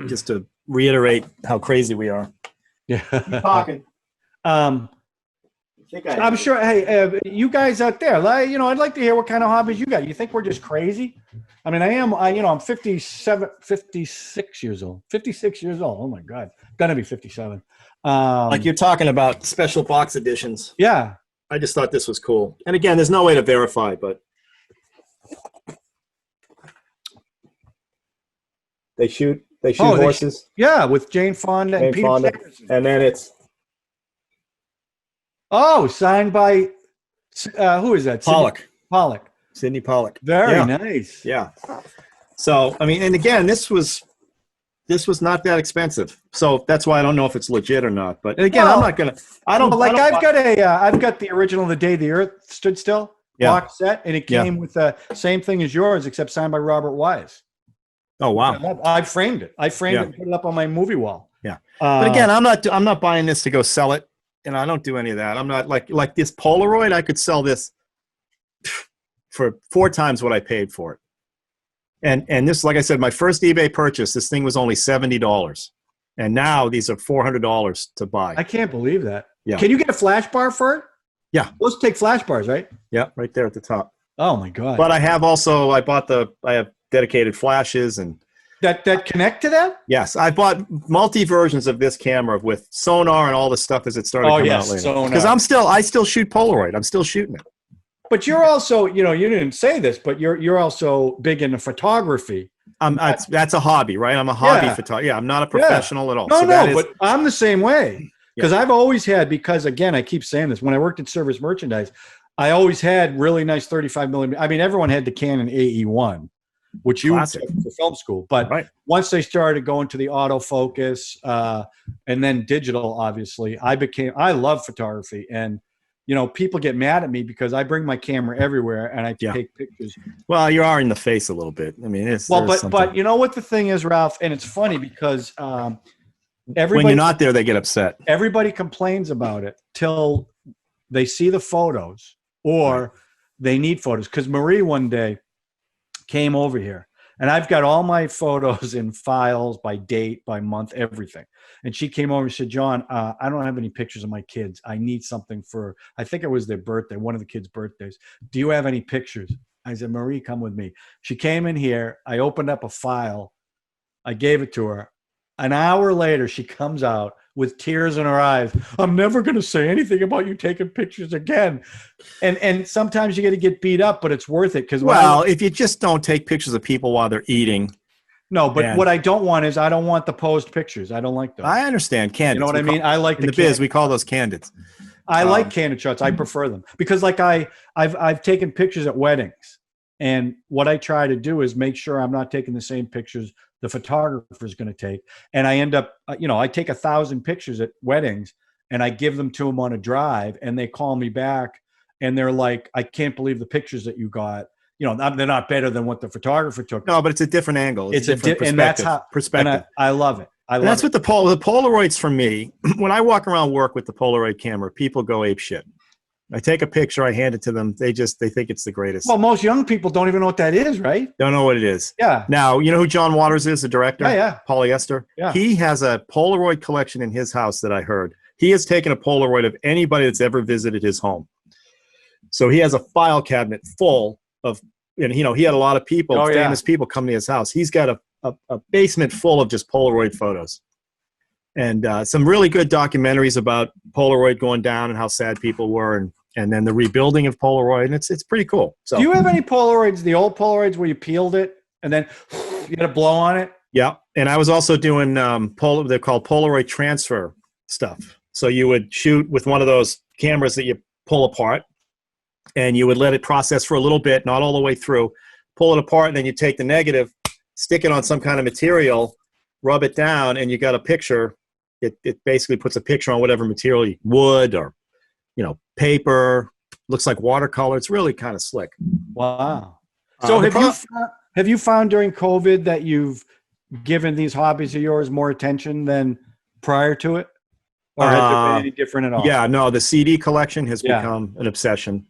just to reiterate how crazy we are. Yeah. Keep talking. I'm sure. Hey, you guys out there, I'd like to hear what kind of hobbies you got. You think we're just crazy? I mean, I'm 56 years old. 56 years old. Oh my God, gonna be 57. Like you're talking about special box editions. Yeah. I just thought this was cool. And again, there's no way to verify, but they shoot horses. With Jane Fonda and Peter Jackson. And then it's signed by who is that? Pollock. Sidney Pollock. Very nice. Yeah. So, I mean, and again, this was this was not that expensive. So that's why I don't know if it's legit or not. But again, Well, I'm not gonna. I don't Well, like I don't, I've got the original "The Day the Earth Stood Still" box set, and it came with the same thing as yours, except signed by Robert Wise. Oh wow! I framed it. I framed it and put it up on my movie wall. Yeah, but again, I'm not buying this to go sell it, and I don't do any of that. I'm not like this Polaroid. I could sell this for 4 times what I paid for it. And this, like I said, my first eBay purchase, this thing was only $70, and now these are $400 to buy. I can't believe that. Yeah. Can you get a flash bar for it? Yeah. Those take flash bars, right? Yeah, right there at the top. Oh my god! But I have also I have dedicated flashes and that connect to that. yes, I bought multi versions of this camera with sonar and all the stuff as it started coming out later. Because I still shoot Polaroid. I'm still shooting it. But you're also, you didn't say this, but you're also big into photography. That's a hobby, right? I'm a hobby photographer. Yeah, I'm not a professional at all. No, but I'm the same way. Because I've always had, because again, I keep saying this, when I worked at Service Merchandise, I always had really nice 35 millimeter. I mean, everyone had the Canon AE1, which you took for film school. But once they started going to the autofocus and then digital, obviously, I love photography. And people get mad at me because I bring my camera everywhere and I take pictures. Well, you are in the face a little bit. I mean, but you know what the thing is, Ralph, and it's funny because when you're not there, they get upset. Everybody complains about it till they see the photos or they need photos. Because Marie one day came over here, and I've got all my photos in files by date, by month, everything. And she came over and said, John, I don't have any pictures of my kids. I need something for, I think it was their birthday, one of the kids' birthdays. Do you have any pictures? I said, Marie, come with me. She came in here. I opened up a file. I gave it to her. An hour later, she comes out with tears in her eyes. I'm never going to say anything about you taking pictures again. And sometimes you got to get beat up, but it's worth it. Because if you just don't take pictures of people while they're eating. No, but what I don't want is I don't want the posed pictures. I don't like those. I understand candids. You know what I mean? I like in the biz. We call those candids. I like candid shots. I prefer them because, like, I've taken pictures at weddings, and what I try to do is make sure I'm not taking the same pictures the photographer is going to take. And I end up, I take 1,000 pictures at weddings and I give them to them on a drive, and they call me back and they're like, I can't believe the pictures that you got. They're not better than what the photographer took. No, but it's a different angle. It's a different perspective. And that's how, perspective. I love it. That's what the Polaroids for me. When I walk around work with the Polaroid camera, people go ape shit. I take a picture, I hand it to them. They think it's the greatest. Well, most young people don't even know what that is, right? Don't know what it is. Yeah. Now, you know who John Waters is, the director? Yeah. Polyester. Yeah. He has a Polaroid collection in his house that I heard. He has taken a Polaroid of anybody that's ever visited his home. So he has a file cabinet full of, and he had a lot of people, famous people come to his house. He's got a basement full of just Polaroid photos. And some really good documentaries about Polaroid going down and how sad people were, and then the rebuilding of Polaroid, and it's pretty cool. So, do you have any Polaroids, the old Polaroids where you peeled it and then you had to blow on it? Yeah, and I was also doing they're called Polaroid transfer stuff. So you would shoot with one of those cameras that you pull apart, and you would let it process for a little bit, not all the way through, pull it apart, and then you take the negative, stick it on some kind of material, rub it down, and you got a picture. It basically puts a picture on whatever material, wood or paper. Looks like watercolor. It's really kind of slick. Wow. So have you found during COVID that you've given these hobbies of yours more attention than prior to it? Or has it been any different at all? Yeah, no, the CD collection has become an obsession.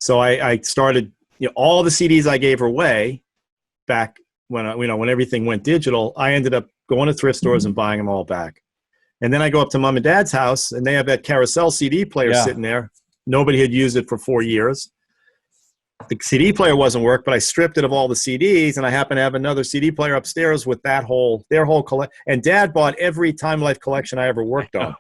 So I started, all the CDs I gave away back when everything went digital, I ended up going to thrift stores and buying them all back. And then I go up to Mom and Dad's house, and they have that carousel CD player sitting there. Nobody had used it for 4 years. The CD player wasn't work, but I stripped it of all the CDs, and I happen to have another CD player upstairs with their whole collection. And Dad bought every Time Life collection I ever worked on.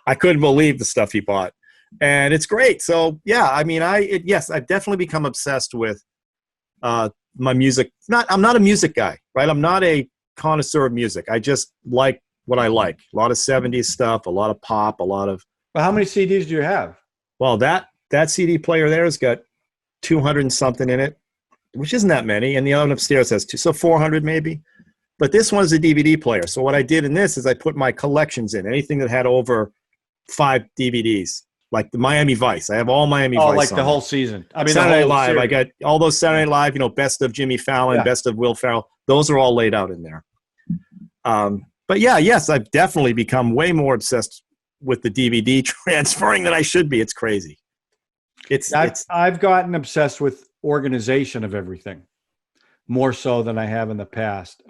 I couldn't believe the stuff he bought, and it's great. So yeah, I mean, I've definitely become obsessed with my music. I'm not a music guy, right? I'm not a connoisseur of music. I just like what I like. A lot of 70s stuff, a lot of pop, a lot of. Well, how many CDs do you have? Well, that CD player there has got 200 and something in it, which isn't that many. And the other one upstairs has 400 maybe. But this one's a DVD player. So what I did in this is I put my collections in, anything that had over 5 DVDs, like the Miami Vice. I have all Miami Vice. Oh, like on the whole there. season. I mean, Saturday the Night whole Live. series. I got all those Saturday Night Live, you know, best of Jimmy Fallon, best of Will Ferrell. Those are all laid out in there. But yeah, yes, I've definitely become way more obsessed with the DVD transferring than I should be. It's crazy. I've gotten obsessed with organization of everything more so than I have in the past.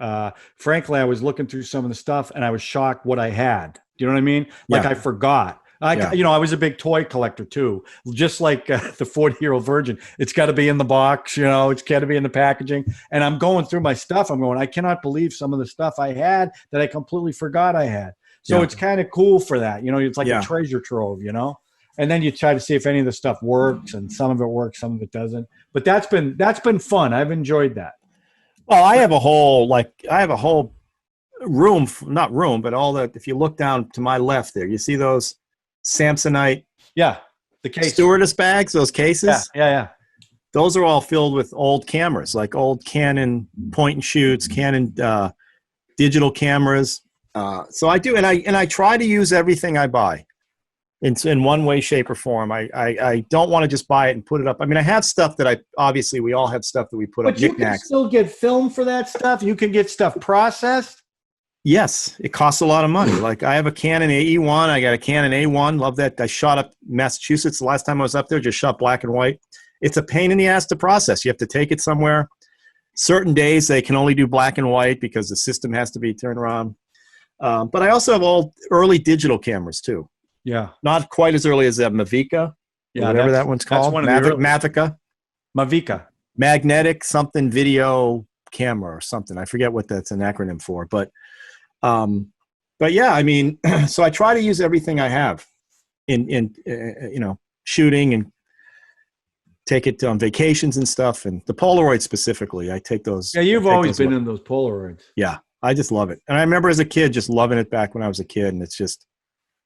Frankly, I was looking through some of the stuff and I was shocked what I had. Do you know what I mean? Like I forgot. You know, I was a big toy collector too, just like the 40-year-old virgin. It's got to be in the box, you know, it's got to be in the packaging. And I'm going through my stuff. I'm going, I cannot believe some of the stuff I had that I completely forgot I had. So it's kind of cool for that. You know, it's like a treasure trove, you know? And then you try to see if any of the stuff works, and some of it works, some of it doesn't. But that's been fun. I've enjoyed that. Well, I have a whole room, not room, but all that. If you look down to my left there, you see those Samsonite, the case stewardess bags, those cases. Yeah. Those are all filled with old cameras, like old Canon point and shoots, Canon digital cameras. So I do, and I try to use everything I buy in one way, shape, or form. I don't want to just buy it and put it up. I mean, I have stuff that obviously we all have stuff that we put up. But you can still get film for that stuff. You can get stuff processed. Yes, it costs a lot of money. Like I have a Canon AE1. I got a Canon A1. Love that. I shot up Massachusetts the last time I was up there. Just shot black and white. It's a pain in the ass to process. You have to take it somewhere. Certain days they can only do black and white because the system has to be turned around. But I also have all early digital cameras too. Yeah. Not quite as early as that Mavica. Yeah, whatever that one's called. Mavica. Magnetic something video camera or something. I forget what that's an acronym for. But yeah, I mean, so I try to use everything I have in you know, shooting and take it on vacations and stuff. And the Polaroid specifically, I take those. Yeah, you've always been in those Polaroids. Yeah, I just love it. And I remember as a kid just loving it back when I was a kid. And it's just.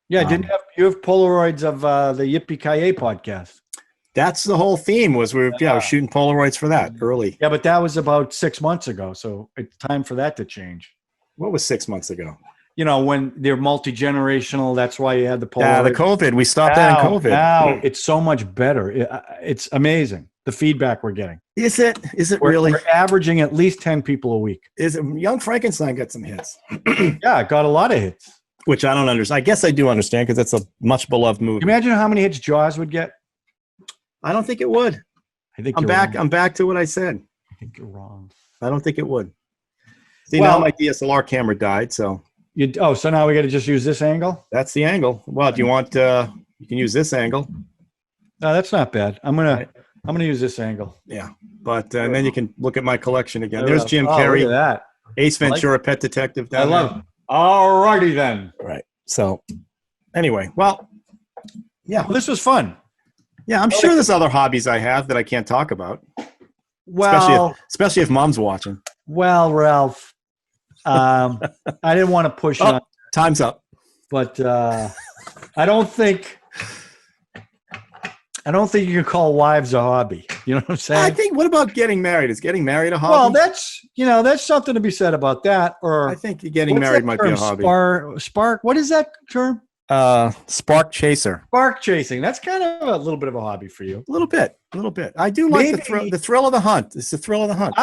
Yeah, you have Polaroids of the Yippee-Ki-Yay podcast? That's the whole theme was we were shooting Polaroids for that early. Yeah, but that was about 6 months ago. So it's time for that to change. What was 6 months ago? You know, when they're multi-generational, that's why you had the Polaroid. Yeah, the COVID. We stopped that in COVID. Now it's so much better. It's amazing, the feedback we're getting. Is it really? We're averaging at least 10 people a week. Is it? Young Frankenstein got some hits. Yeah, it got a lot of hits. Which I don't understand. I guess I do understand because that's a much beloved movie. Imagine how many hits Jaws would get. I don't think it would. I think I'm back. Wrong. I'm back to what I said. I think you're wrong. I don't think it would. See, now my DSLR camera died, so. So now we got to just use this angle? That's the angle. Well, do you want? You can use this angle. No, that's not bad. I'm gonna use this angle. Yeah, but and then you can look at my collection again. There's Jim Carrey. Look at that. Ace Ventura, Pet Detective. I love it. All righty then. Right. So, anyway, well, yeah. Well, this was fun. Yeah, I'm sure there's other hobbies I have that I can't talk about. Well, especially if Mom's watching. Well, Ralph, I didn't want to push on. Time's up. But I don't think you can call wives a hobby. You know what I'm saying? I think. What about getting married? Is getting married a hobby? Well, that's something to be said about that. Or I think getting married might be a hobby. Spark. What is that term? Spark chaser. Spark chasing. That's kind of a little bit of a hobby for you. A little bit. I do like the thrill of the hunt. It's the thrill of the hunt.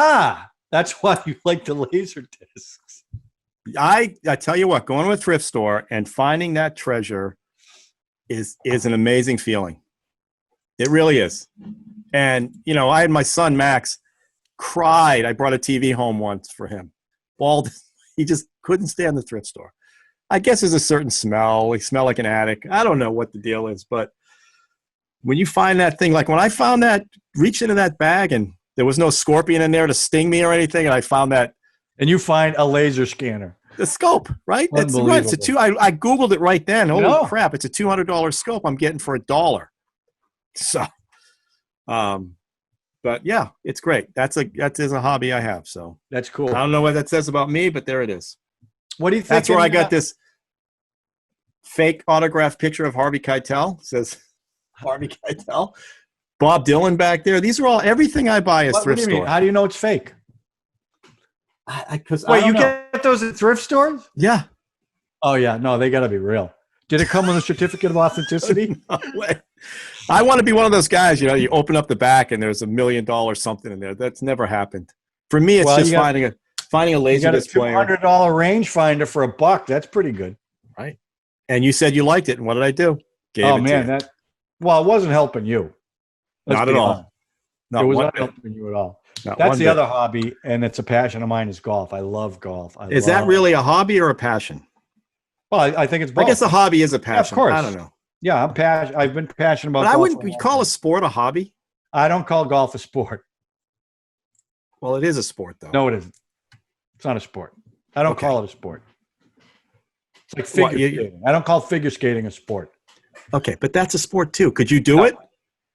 That's why you like the laser discs. I tell you what, going to a thrift store and finding that treasure is an amazing feeling. It really is. And, you know, I had my son, Max, cried. I brought a TV home once for him. Bald. He just couldn't stand the thrift store. I guess there's a certain smell. They smell like an attic. I don't know what the deal is, but when you find that thing, like when I found that, reached into that bag and there was no scorpion in there to sting me or anything, and I found that. And you find a laser scanner. The scope, right? That's right. It's I Googled it right then. Holy crap. It's a $200 scope I'm getting for $1. So, but yeah, it's great. That is a hobby I have. So that's cool. I don't know what that says about me, but there it is. What do you think? That's where I got this fake autographed picture of Harvey Keitel. It says Harvey Keitel. Bob Dylan back there. These are all, everything I buy is thrift store. How do you know it's fake? Because Wait, you get those at thrift stores? Yeah. Oh yeah, no, they got to be real. Did it come with a certificate of authenticity? No way. I want to be one of those guys. You open up the back and there's $1 million something in there. That's never happened. For me, it's just finding a You got a Laserdisc player. $200 rangefinder for $1. That's pretty good. Right. And you said you liked it. And what did I do? Gave it to you. Well, it wasn't helping you. Not at all. It was not helping you at all. That's the other hobby, and it's a passion of mine is golf. I love golf. Is that really a hobby or a passion? Well, I think it's both. I guess a hobby is a passion. Yeah, of course. I don't know. Yeah, I've been passionate about golf. But I wouldn't call a sport a hobby. I don't call golf a sport. Well, it is a sport, though. No, it isn't. It's not a sport. I don't call it a sport. It's like figure skating. I don't call figure skating a sport. Okay, but that's a sport, too. Could you do it?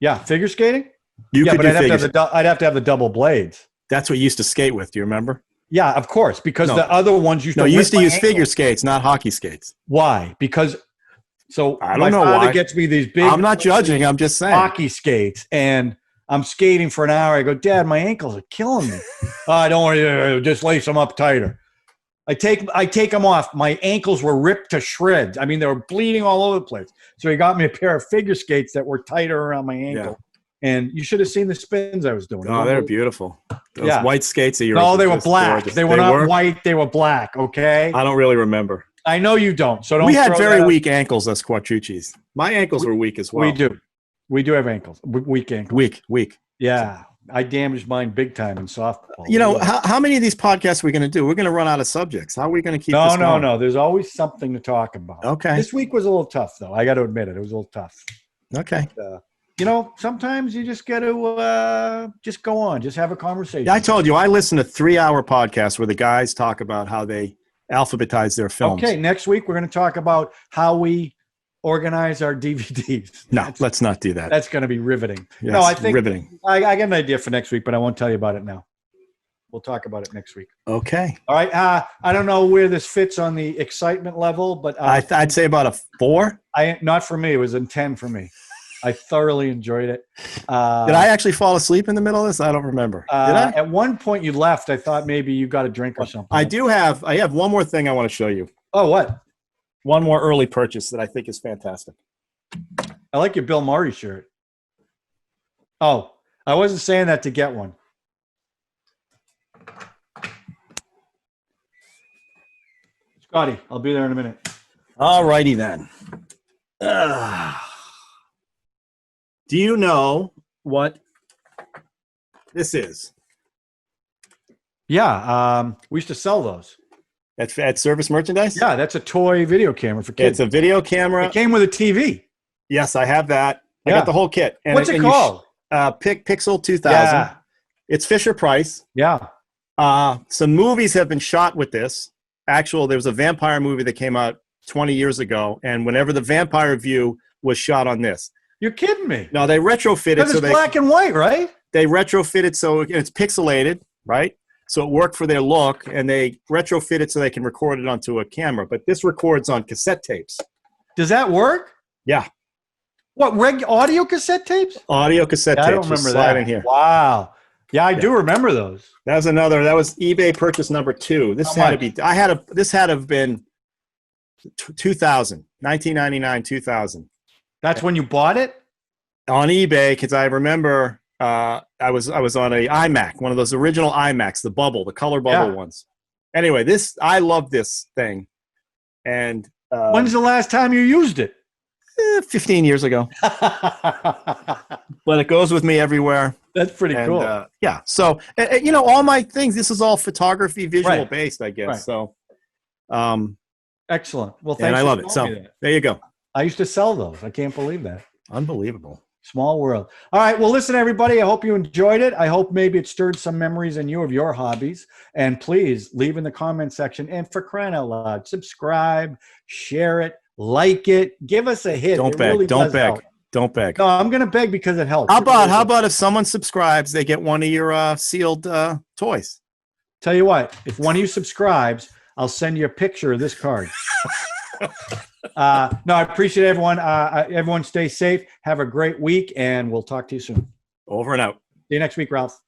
Yeah, figure skating? You could but I'd have to have the double blades. That's what you used to skate with. Do you remember? Yeah, of course, because the other ones used to. No, you used to use figure skates, not hockey skates. Why? Because I don't know why. My father gets me these big. I'm not judging. I'm just saying hockey skates, and I'm skating for an hour. I go, Dad, my ankles are killing me. I don't want to just lace them up tighter. I take them off. My ankles were ripped to shreds. I mean, they were bleeding all over the place. So he got me a pair of figure skates that were tighter around my ankle. Yeah. And you should have seen the spins I was doing. Oh, they're beautiful. Those white skates of yours. No, they were black. Gorgeous. They were not white. They were black. Okay. I don't really remember. I know you don't. So don't. We had very weak ankles as Quattrucci's. My ankles were weak as well. We do have ankles. Weak ankles. Weak. Yeah. I damaged mine big time in softball. How many of these podcasts are we going to do? We're going to run out of subjects. How are we going to keep this going? No. There's always something to talk about. Okay. This week was a little tough, though. I got to admit it. It was a little tough. Okay. Sometimes you just got to just go on. Just have a conversation. Yeah, I told you. I listen to 3-hour podcasts where the guys talk about how they alphabetize their films. Okay, next week we're going to talk about how we organize our DVDs. No, let's not do that. That's going to be riveting. Yes, no, I think riveting. I got an idea for next week, but I won't tell you about it now. We'll talk about it next week. Okay. All right. I don't know where this fits on the excitement level, but I'd say about a 4. Not for me. It was a 10 for me. I thoroughly enjoyed it. Did I actually fall asleep in the middle of this? I don't remember. Did I? At one point you left. I thought maybe you got a drink or something. I have one more thing I want to show you. Oh, what? One more early purchase that I think is fantastic. I like your Bill Murray shirt. Oh, I wasn't saying that to get one. Scotty, I'll be there in a minute. All righty then. Do you know what this is? Yeah, we used to sell those. At Service Merchandise? Yeah, that's a toy video camera for kids. It's a video camera. It came with a TV. Yes, I have that. I got the whole kit. And what's it called? Pixel 2000. Yeah. It's Fisher Price. Yeah. Some movies have been shot with this. There was a vampire movie that came out 20 years ago, and whenever the Vampire View was shot on this. You're kidding me. No, they retrofitted it. It's black and white, right? They retrofitted so it's pixelated, right? So it worked for their look, and they retrofitted so they can record it onto a camera. But this records on cassette tapes. Does that work? Yeah. What, audio cassette tapes? Audio cassette tapes. I don't remember that. In here. Wow. Yeah, I do remember those. That was eBay purchase number 2. This had to have been 2000, 1999, 2000. That's when you bought it? On eBay, because I remember I was on a iMac, one of those original iMacs, the color bubble ones. Anyway, I love this thing. And when's the last time you used it? 15 years ago. But it goes with me everywhere. That's pretty cool. Yeah. So, all my things, this is all photography, visual based, I guess. Right. So, excellent. Well, thanks. And I love it. So there you go. I used to sell those. I can't believe that. Unbelievable. Small world. All right. Well, listen, everybody. I hope you enjoyed it. I hope maybe it stirred some memories in you of your hobbies. And please leave in the comment section. And for crying out loud, subscribe, share it, like it, give us a hit. Don't beg. Really Don't beg. Help. Don't beg. No, I'm going to beg because it helps. How about if someone subscribes, they get one of your sealed toys? Tell you what, if one of you subscribes, I'll send you a picture of this card. No, I appreciate everyone. Everyone stay safe. Have a great week, and we'll talk to you soon. Over and out. See you next week, Ralph.